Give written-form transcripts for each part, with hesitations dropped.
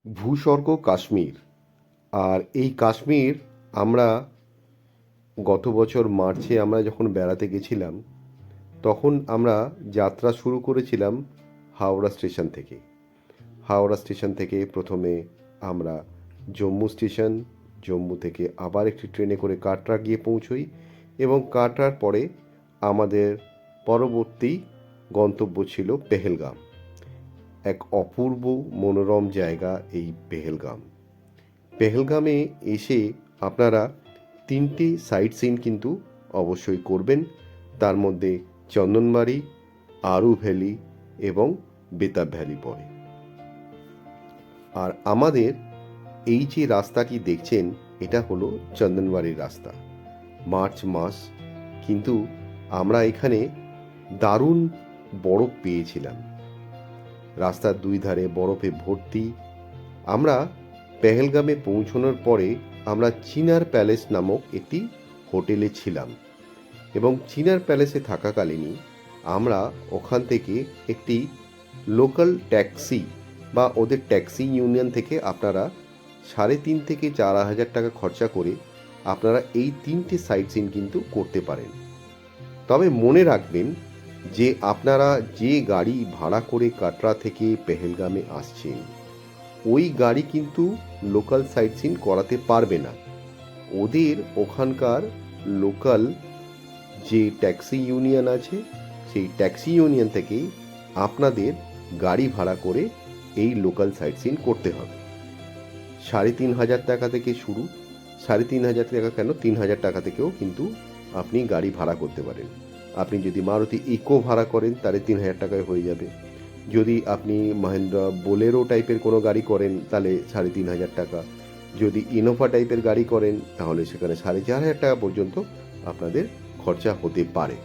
ভূস্বর্গ কাশ্মীর। আর এই কাশ্মীর আমরা গত বছর মার্চে আমরা যখন বেড়াতে গেছিলাম, তখন আমরা যাত্রা শুরু করেছিলাম হাওড়া স্টেশন থেকে। হাওড়া স্টেশন থেকে প্রথমে আমরা জম্মু স্টেশন, জম্মু থেকে আবার একটি ট্রেনে করে কাটরা গিয়ে পৌঁছই এবং কাটরার পরে আমাদের পরবর্তী গন্তব্য ছিল পেহেলগাম। এক অপূর্ব মনোরম জায়গা এই পেহেলগাম। পেহেলগামে এসে আপনারা তিনটে সাইট সিন কিন্তু অবশ্যই করবেন। তার মধ্যে চন্দনবাড়ি, আরু ভ্যালি এবং বেতাব ভ্যালি পড়ে। আর আমাদের এই যে রাস্তাটি দেখছেন, এটা হলো চন্দনবাড়ির রাস্তা। মার্চ মাস, কিন্তু আমরা এখানে দারুণ বরফ পেয়েছিলাম। রাস্তার দুই ধারে বরফে ভর্তি। আমরা পেহেলগামে পৌঁছানোর পরে আমরা চিনার প্যালেস নামক একটি হোটেলে ছিলাম এবং চিনার প্যালেসে থাকাকালীনই আমরা ওখান থেকে একটি লোকাল ট্যাক্সি বা ওদের ট্যাক্সি ইউনিয়ন থেকে আপনারা 3.5 থেকে 4,000 টাকা খরচা করে আপনারা এই তিনটে সাইট সিন কিন্তু করতে পারেন। তবে মনে রাখবেন যে আপনারা যে গাড়ি ভাড়া করে কাটরা থেকে পেহেলগামে আসছেন, ওই গাড়ি কিন্তু লোকাল সাইট সিন করাতে পারবে না। ওদের ওখানকার লোকাল যে ট্যাক্সি ইউনিয়ন আছে, সেই ট্যাক্সি ইউনিয়ন থেকেই আপনাদের গাড়ি ভাড়া করে এই লোকাল সাইট সিন করতে হবে। 3,500 টাকা থেকে শুরু। 3,500 টাকা কেন, 3,000 টাকা থেকেও কিন্তু আপনি গাড়ি ভাড়া করতে পারেন। আপনি যদি মারুতি ইকো ভাড়া করেন তাহলে 3,000 টাকায় হয়ে যাবে। যদি আপনি মহেন্দ্রা বোলেরো টাইপের কোনো গাড়ি করেন তাহলে 3,500 টাকা। যদি ইনোভা টাইপের গাড়ি করেন তাহলে সেখানে 4,500 টাকা পর্যন্ত আপনাদের খরচা হতে পারে।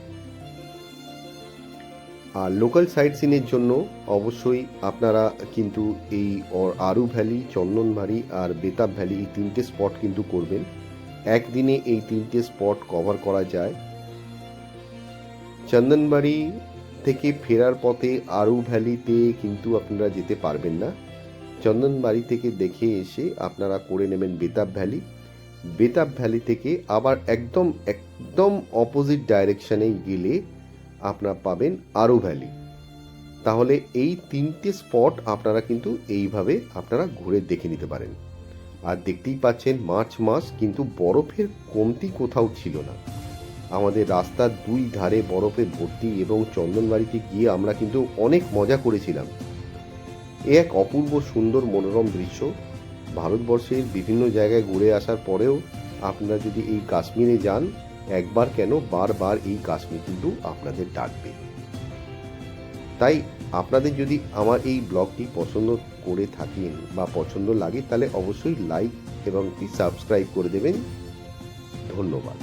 আর লোকাল সাইট সিনের জন্য অবশ্যই আপনারা কিন্তু এই আরু ভ্যালি, চন্দনবাড়ি আর বেতাব ভ্যালি, এই তিনটে স্পট কিন্তু করবেন। একদিনে এই তিনটে স্পট কভার করা যায়। চন্দনবাড়ি থেকে ফেরার পথে আরু ভ্যালিতে কিন্তু আপনারা যেতে পারবেন না। চন্দনবাড়ি থেকে দেখে এসে আপনারা করে নেবেন বেতাব ভ্যালি। বেতাব ভ্যালি থেকে আবার একদম একদম অপোজিট ডাইরেকশানে গেলে আপনারা পাবেন আরু ভ্যালি। তাহলে এই তিনটে স্পট আপনারা কিন্তু এইভাবে আপনারা ঘুরে দেখে নিতে পারেন। আর দেখতেই পাচ্ছেন মার্চ মাস, কিন্তু বরফের কমতি কোথাও ছিল না। আমাদের রাস্তার দুই ধারে বরফে ভর্তি এবং চন্দনবাড়িতে গিয়ে আমরা কিন্তু অনেক মজা করেছিলাম। এ এক অপূর্ব সুন্দর মনোরম দৃশ্য। ভারতবর্ষের বিভিন্ন জায়গায় ঘুরে আসার পরেও আপনারা যদি এই কাশ্মীরে যান, একবার কেন বারবার এই কাশ্মীর কিন্তু আপনাদের ডাকবে। তাই আপনাদের যদি আমার এই ব্লগটি পছন্দ করে থাকেন বা পছন্দ লাগে, তাহলে অবশ্যই লাইক এবং সাবস্ক্রাইব করে দেবেন। ধন্যবাদ।